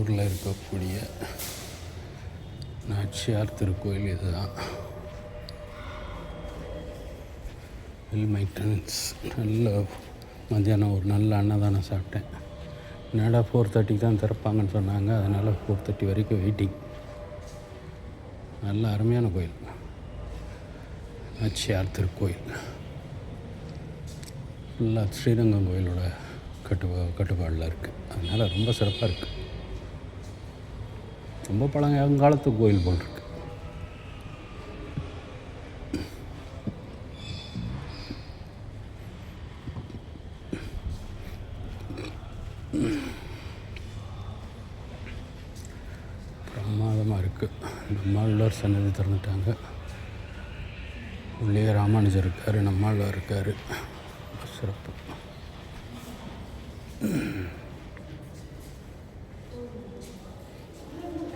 ஊரில் இருக்கக்கூடிய நாச்சியார் திருக்கோயில் இதுதான். Well maintenance. நல்ல மத்தியானம் ஒரு நல்ல அன்னதானம் சாப்பிட்டேன். என்னடா 4:30 தான் திறப்பாங்கன்னு சொன்னாங்க. அதனால் 4:30 வரைக்கும் வெயிட்டிங். நல்ல அருமையான கோயில் நாச்சியார் திருக்கோயில். ஃபுல்லாக ஸ்ரீரங்கம் கோயிலோட கட்டுப்பாடில் இருக்குது. அதனால் ரொம்ப சிறப்பாக இருக்குது. ரொம்ப பழங்காலத்து கோயில் போல் இருக்குது. பிரமாதமாக இருக்குது. நம்மாழ்வார் சன்னதி திறந்துட்டாங்க. உள்ளே ராமானுஜர் இருக்கார், நம்மாழ்வார் இருக்கார். சிறப்பு.